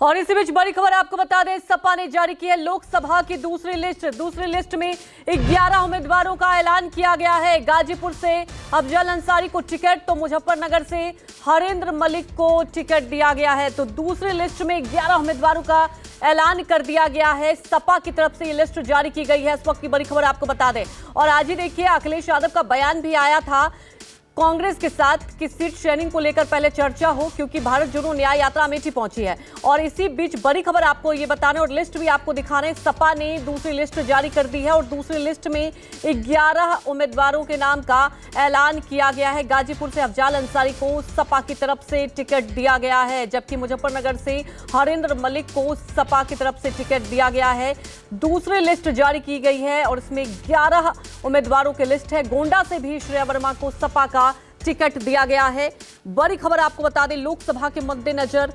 और इसी बीच बड़ी खबर आपको बता दें, सपा ने जारी की है लोकसभा की दूसरी लिस्ट में 11 उम्मीदवारों का ऐलान किया गया है। गाजीपुर से अफजल अंसारी को टिकट तो मुजफ्फरनगर से हरेंद्र मलिक को टिकट दिया गया है। तो दूसरी लिस्ट में 11 उम्मीदवारों का ऐलान कर दिया गया है। सपा की तरफ से ये लिस्ट जारी की गई है। इस वक्त की बड़ी खबर आपको बता दें। और आज ही देखिए अखिलेश यादव का बयान भी आया था कांग्रेस के साथ कि सीट शेयरिंग को लेकर पहले चर्चा हो, क्योंकि भारत जोड़ो न्याय यात्रा अमेठी पहुंची है। और इसी बीच बड़ी खबर आपको ये बताने और लिस्ट भी आपको दिखाने, सपा ने दूसरी लिस्ट जारी कर दी है और दूसरी लिस्ट में 11 उम्मीदवारों के नाम का ऐलान किया गया है। गाजीपुर से अफजल अंसारी को सपा की तरफ से टिकट दिया गया है, जबकि मुजफ्फरनगर से हरेंद्र मलिक को सपा की तरफ से टिकट दिया गया है। दूसरी लिस्ट जारी की गई है और इसमें 11 उम्मीदवारों की लिस्ट है। गोंडा से भी श्रेया वर्मा को सपा का टिकट दिया गया है। बड़ी खबर आपको बता दें, लोकसभा के मद्देनजर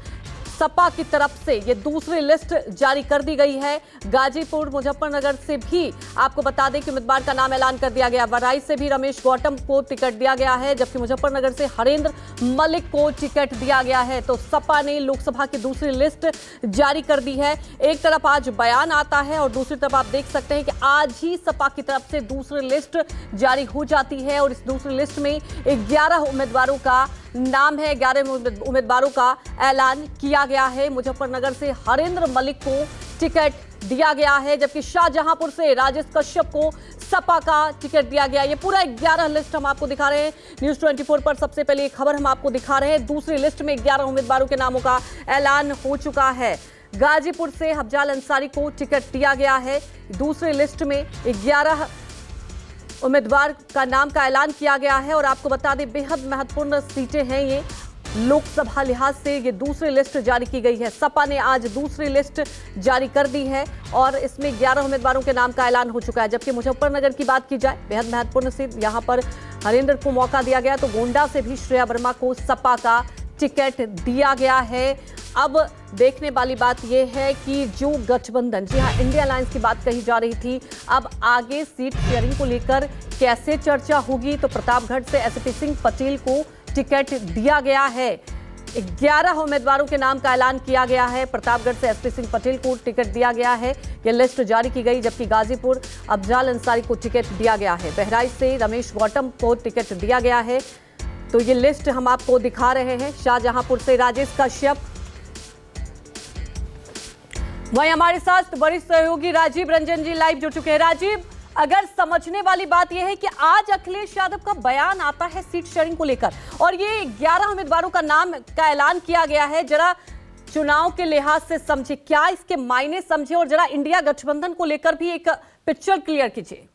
सपा की तरफ से ये दूसरी लिस्ट जारी कर दी गई है। गाजीपुर मुजफ्फरनगर से भी आपको बता दें कि उम्मीदवार का नाम ऐलान कर दिया गया। वराई से भी रमेश गौतम को टिकट दिया गया है, जबकि मुजफ्फरनगर से हरेंद्र मलिक को टिकट दिया गया है। तो सपा ने लोकसभा की दूसरी लिस्ट जारी कर दी है। एक तरफ आज बयान आता है और दूसरी तरफ आप देख सकते हैं कि आज ही सपा की तरफ से दूसरी लिस्ट जारी हो जाती है और इस दूसरी लिस्ट में 11 उम्मीदवारों का नाम है। 11 उम्मीदवारों का ऐलान किया गया है। मुजफ्फरनगर से हरेंद्र मलिक को टिकट दिया गया है, जबकि शाहजहांपुर से राजेश कश्यप को सपा का टिकट दिया गया। ये पूरा 11 लिस्ट हम आपको दिखा रहे हैं न्यूज़ 24 पर। सबसे पहले ये खबर हम आपको दिखा रहे हैं। दूसरी लिस्ट में 11 उम्मीदवारों के नामों का ऐलान हो चुका है। गाजीपुर से अफजल अंसारी को टिकट दिया गया है। दूसरी लिस्ट में 11 उम्मीदवार का नाम का ऐलान किया गया है और आपको बता दें बेहद महत्वपूर्ण सीटें हैं ये। लोकसभा लिहाज से ये दूसरी लिस्ट जारी की गई है। सपा ने आज दूसरी लिस्ट जारी कर दी है और इसमें 11 उम्मीदवारों के नाम का ऐलान हो चुका है। जबकि मुजफ्फरनगर की बात की जाए, बेहद महत्वपूर्ण सीट, यहाँ पर हरेंद्र को मौका दिया गया। तो गोंडा से भी श्रेया वर्मा को सपा का टिकट दिया गया है। अब देखने वाली बात यह है कि जो गठबंधन, जी हाँ, इंडिया अलायंस की बात कही जा रही थी, अब आगे सीट शेयरिंग को लेकर कैसे चर्चा होगी। तो प्रतापगढ़ से एसपी सिंह पटेल को टिकट दिया गया है। 11 उम्मीदवारों के नाम का ऐलान किया गया है। प्रतापगढ़ से एसपी सिंह पटेल को टिकट दिया गया है। यह लिस्ट जारी की गई, जबकि गाजीपुर अफजल अंसारी को टिकट दिया गया है। बहराइच से रमेश गौतम को टिकट दिया गया है। तो ये लिस्ट हम आपको दिखा रहे हैं। शाहजहांपुर से राजेश कश्यप, वहीं हमारे साथ बड़ी सहयोगी राजीव रंजन जी लाइव जुड़ चुके हैं। राजीव, अगर समझने वाली बात यह है कि आज अखिलेश यादव का बयान आता है सीट शेयरिंग को लेकर और ये 11 उम्मीदवारों का नाम का ऐलान किया गया है, जरा चुनाव के लिहाज से समझे, क्या इसके मायने समझे और जरा इंडिया गठबंधन को लेकर भी एक पिक्चर क्लियर कीजिए।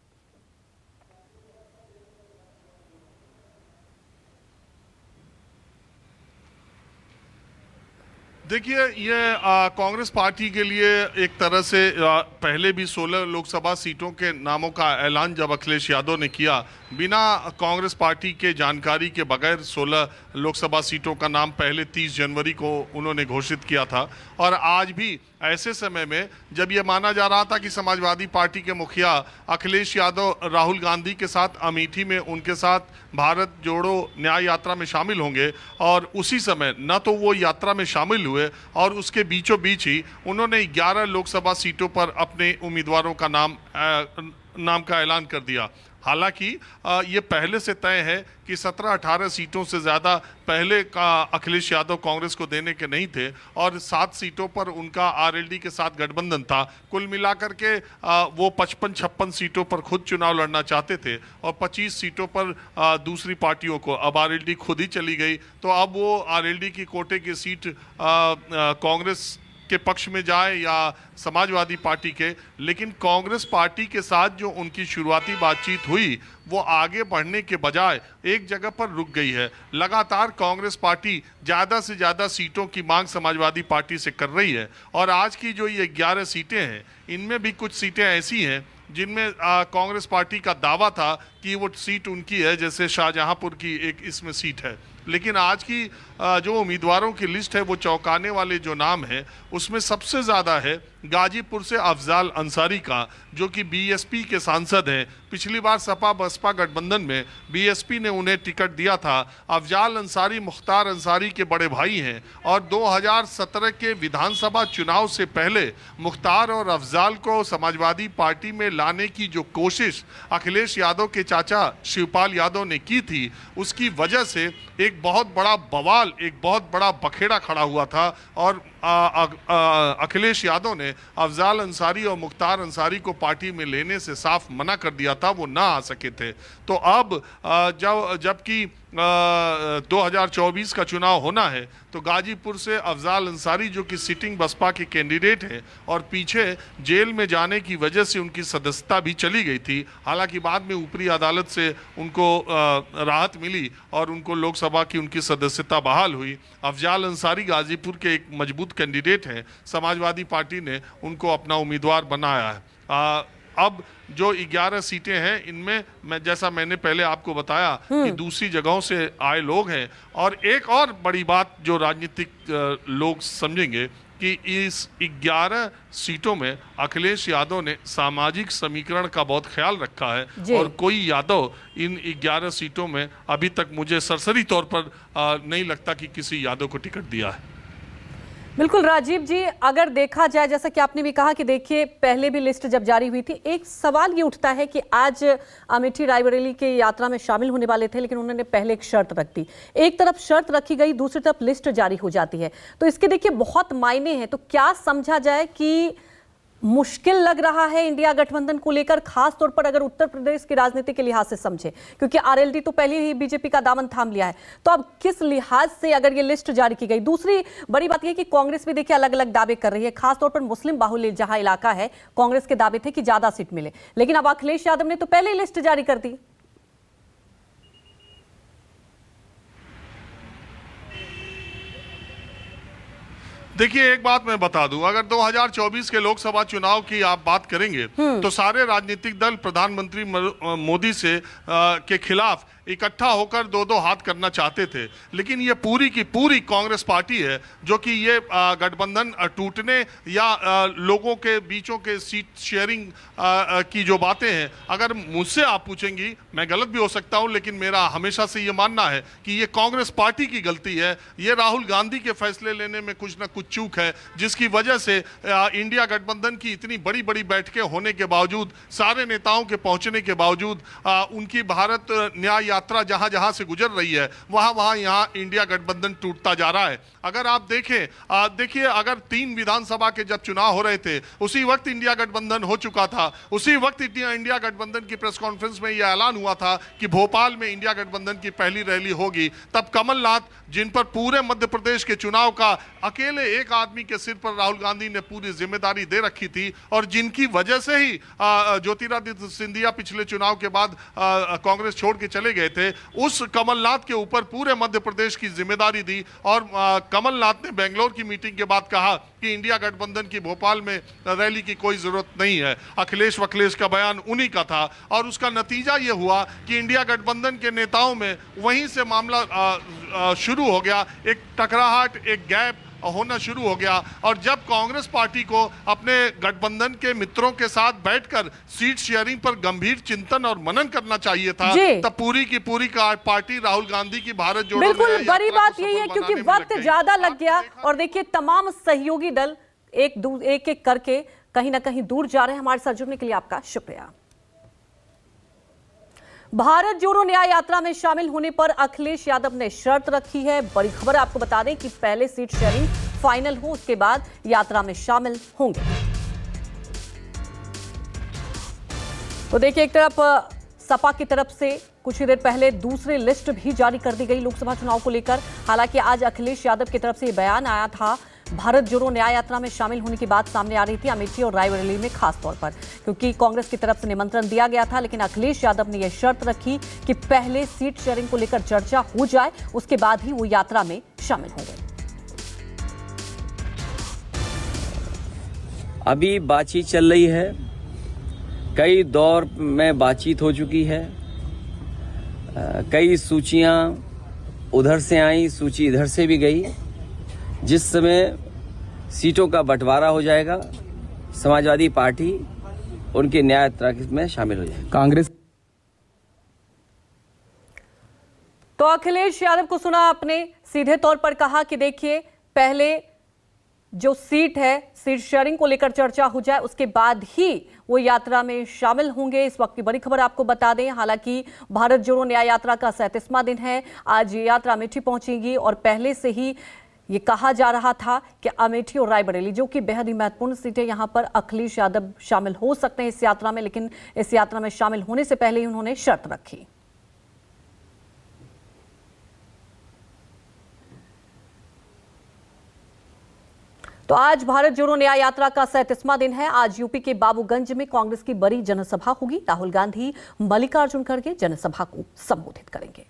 देखिए, ये कांग्रेस पार्टी के लिए एक तरह से पहले भी 16 लोकसभा सीटों के नामों का ऐलान जब अखिलेश यादव ने किया, बिना कांग्रेस पार्टी के जानकारी के बगैर 16 लोकसभा सीटों का नाम पहले 30 जनवरी को उन्होंने घोषित किया था। और आज भी ऐसे समय में जब ये माना जा रहा था कि समाजवादी पार्टी के मुखिया अखिलेश यादव राहुल गांधी के साथ अमेठी में उनके साथ भारत जोड़ो न्याय यात्रा में शामिल होंगे, और उसी समय न तो वो यात्रा में शामिल हुए और उसके बीचों बीच ही उन्होंने 11 लोकसभा सीटों पर अपने उम्मीदवारों का नाम का ऐलान कर दिया। हालांकि ये पहले से तय है कि 17-18 सीटों से ज़्यादा पहले का अखिलेश यादव कांग्रेस को देने के नहीं थे और 7 सीटों पर उनका आरएलडी के साथ गठबंधन था। कुल मिलाकर के वो 55-56 सीटों पर खुद चुनाव लड़ना चाहते थे और 25 सीटों पर दूसरी पार्टियों को, अब आरएलडी खुद ही चली गई तो अब वो आरएलडी की कोटे की सीट कांग्रेस के पक्ष में जाए या समाजवादी पार्टी के, लेकिन कांग्रेस पार्टी के साथ जो उनकी शुरुआती बातचीत हुई वो आगे बढ़ने के बजाय एक जगह पर रुक गई है। लगातार कांग्रेस पार्टी ज़्यादा से ज़्यादा सीटों की मांग समाजवादी पार्टी से कर रही है और आज की जो ये 11 सीटें हैं, इनमें भी कुछ सीटें ऐसी हैं जिनमें कांग्रेस पार्टी का दावा था कि वो सीट उनकी है, जैसे शाहजहांपुर की एक इसमें सीट है। लेकिन आज की जो उम्मीदवारों की लिस्ट है वो चौंकाने वाले जो नाम है उसमें सबसे ज़्यादा है गाजीपुर से अफजाल अंसारी का, जो कि बीएसपी के सांसद हैं। पिछली बार सपा बसपा गठबंधन में बीएसपी ने उन्हें टिकट दिया था। अफजाल अंसारी मुख्तार अंसारी के बड़े भाई हैं और 2017 के विधानसभा चुनाव से पहले मुख्तार और अफजाल को समाजवादी पार्टी में लाने की जो कोशिश अखिलेश यादव के चाचा शिवपाल यादव ने की थी, उसकी वजह से एक बहुत बड़ा बवाल, एक बहुत बड़ा बखेड़ा खड़ा हुआ था और अखिलेश यादव ने अफजाल अंसारी और मुख्तार अंसारी को पार्टी में लेने से साफ मना कर दिया था, वो ना आ सके थे। तो अब जबकि 2024 का चुनाव होना है तो गाजीपुर से अफजाल अंसारी, जो कि सिटिंग बसपा के कैंडिडेट हैं और पीछे जेल में जाने की वजह से उनकी सदस्यता भी चली गई थी, हालांकि बाद में ऊपरी अदालत से उनको राहत मिली और उनको लोकसभा की उनकी सदस्यता बहाल हुई। अफजाल अंसारी गाजीपुर के एक मजबूत कैंडिडेट हैं, समाजवादी पार्टी ने उनको अपना उम्मीदवार बनाया है। अब जो 11 सीटें हैं इनमें जैसा मैंने पहले आपको बताया कि दूसरी जगहों से आए लोग हैं। और एक और बड़ी बात जो राजनीतिक लोग समझेंगे कि इस 11 सीटों में अखिलेश यादव ने सामाजिक समीकरण का बहुत ख्याल रखा है और कोई यादव इन 11 सीटों में अभी तक मुझे सरसरी तौर पर नहीं लगता कि किसी यादव को टिकट दिया है। बिल्कुल राजीव जी, अगर देखा जाए जैसा कि आपने भी कहा कि देखिए पहले भी लिस्ट जब जारी हुई थी, एक सवाल ये उठता है कि आज अमेठी रायबरेली के यात्रा में शामिल होने वाले थे, लेकिन उन्होंने पहले एक शर्त रख दी। एक तरफ शर्त रखी गई, दूसरी तरफ लिस्ट जारी हो जाती है, तो इसके देखिए बहुत मायने हैं। तो क्या समझा जाए कि मुश्किल लग रहा है इंडिया गठबंधन को लेकर, खास तौर पर अगर उत्तर प्रदेश की राजनीति के लिहाज से समझे, क्योंकि आरएलडी तो पहले ही बीजेपी का दामन थाम लिया है, तो अब किस लिहाज से अगर ये लिस्ट जारी की गई। दूसरी बड़ी बात यह कि कांग्रेस भी देखिए अलग अलग दावे कर रही है, खासतौर पर मुस्लिम बाहुल्य जहां इलाका है, कांग्रेस के दावे थे कि ज्यादा सीट मिले, लेकिन अब अखिलेश यादव ने तो पहले ही लिस्ट जारी कर दी। देखिए एक बात मैं बता दूं, अगर 2024 के लोकसभा चुनाव की आप बात करेंगे तो सारे राजनीतिक दल प्रधानमंत्री मोदी से के खिलाफ इकट्ठा होकर दो हाथ करना चाहते थे, लेकिन ये पूरी की पूरी कांग्रेस पार्टी है जो कि ये गठबंधन टूटने या लोगों के बीचों के सीट शेयरिंग की जो बातें हैं, अगर मुझसे आप पूछेंगी, मैं गलत भी हो सकता हूं, लेकिन मेरा हमेशा से ये मानना है कि ये कांग्रेस पार्टी की गलती है। ये राहुल गांधी के फैसले लेने में कुछ ना कुछ चूक है, जिसकी वजह से इंडिया गठबंधन की इतनी बड़ी बड़ी बैठकें होने के बावजूद, सारे नेताओं के पहुंचने के बावजूद, उनकी भारत न्याय यात्रा जहां जहां से गुजर रही है वहां यहां इंडिया गठबंधन टूटता जा रहा है। अगर आप देखिए अगर 3 विधानसभा के जब चुनाव हो रहे थे उसी वक्त इंडिया गठबंधन हो चुका था, उसी वक्त इंडिया गठबंधन की प्रेस कॉन्फ्रेंस में यह ऐलान हुआ था कि भोपाल में इंडिया गठबंधन की पहली रैली होगी। तब कमलनाथ, जिन पर पूरे मध्य प्रदेश के चुनाव का अकेले एक आदमी के सिर पर राहुल गांधी ने पूरी जिम्मेदारी दे रखी थी और जिनकी वजह से ही ज्योतिरादित्य सिंधिया पिछले चुनाव के बाद कांग्रेस छोड़ के चले गए थे, उस कमलनाथ के ऊपर पूरे मध्य प्रदेश की जिम्मेदारी दी और कमलनाथ ने बेंगलोर की मीटिंग के बाद कहा कि इंडिया गठबंधन की भोपाल में रैली की कोई जरूरत नहीं है। अखिलेश वखिलेश का बयान उन्हीं का था और उसका नतीजा ये हुआ कि इंडिया गठबंधन के नेताओं में वहीं से मामला शुरू हो गया, एक टकराहट, एक गैप होना शुरू हो गया। और जब कांग्रेस पार्टी को अपने गठबंधन के मित्रों के साथ बैठकर सीट शेयरिंग पर गंभीर चिंतन और मनन करना चाहिए था, तब पूरी की पूरी पार्टी राहुल गांधी की भारत जोड़ो। बिल्कुल बड़ी बात यही है क्योंकि वक्त ज्यादा लग गया और देखिए तमाम सहयोगी दल एक एक करके कहीं ना कहीं दूर जा रहे हैं। हमारे साथ जुड़ने के लिए आपका शुक्रिया। भारत जोड़ो न्याय यात्रा में शामिल होने पर अखिलेश यादव ने शर्त रखी है। बड़ी खबर आपको बता दें कि पहले सीट शेयरिंग फाइनल हो, उसके बाद यात्रा में शामिल होंगे। तो देखिए एक तरफ सपा की तरफ से कुछ ही देर पहले दूसरी लिस्ट भी जारी कर दी गई लोकसभा चुनाव को लेकर। हालांकि आज अखिलेश यादव की तरफ से यह बयान आया था भारत जोड़ो न्याय यात्रा में शामिल होने की बात सामने आ रही थी अमेठी और रायबरेली में, खास तौर पर क्योंकि कांग्रेस की तरफ से निमंत्रण दिया गया था, लेकिन अखिलेश यादव ने यह शर्त रखी कि पहले सीट शेयरिंग को लेकर चर्चा हो जाए, उसके बाद ही वो यात्रा में शामिल होंगे। अभी बातचीत चल रही है, कई दौर में बातचीत हो चुकी है, कई सूचियां उधर से आई, सूची इधर से भी गई। जिस समय सीटों का बंटवारा हो जाएगा, समाजवादी पार्टी उनके न्याय यात्रा में शामिल हो जाएगी। कांग्रेस तो अखिलेश यादव को सुना आपने, सीधे तौर पर कहा कि देखिए पहले जो सीट है, सीट शेयरिंग को लेकर चर्चा हो जाए, उसके बाद ही वो यात्रा में शामिल होंगे। इस वक्त की बड़ी खबर आपको बता दें, हालांकि भारत जोड़ो न्याय यात्रा का 37वां दिन है। आज ये यात्रा अमेठी पहुंचेगी और पहले से ही ये कहा जा रहा था कि अमेठी और रायबरेली, जो कि बेहद ही महत्वपूर्ण सीटें, यहां पर अखिलेश यादव शामिल हो सकते हैं इस यात्रा में। लेकिन इस यात्रा में शामिल होने से पहले ही उन्होंने शर्त रखी। तो आज भारत जोड़ो न्याय यात्रा का 37वां दिन है। आज यूपी के बाबूगंज में कांग्रेस की बड़ी जनसभा होगी। राहुल गांधी मल्लिकार्जुन खड़गे जनसभा को संबोधित करेंगे।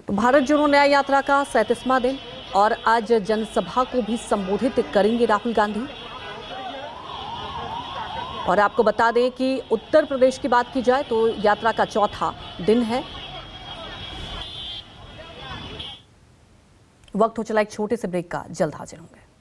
तो भारत जोड़ो न्याय यात्रा का 37वां दिन और आज जनसभा को भी संबोधित करेंगे राहुल गांधी। और आपको बता दें कि उत्तर प्रदेश की बात की जाए तो यात्रा का चौथा दिन है। वक्त हो चला एक छोटे से ब्रेक का, जल्द हाजिर होंगे।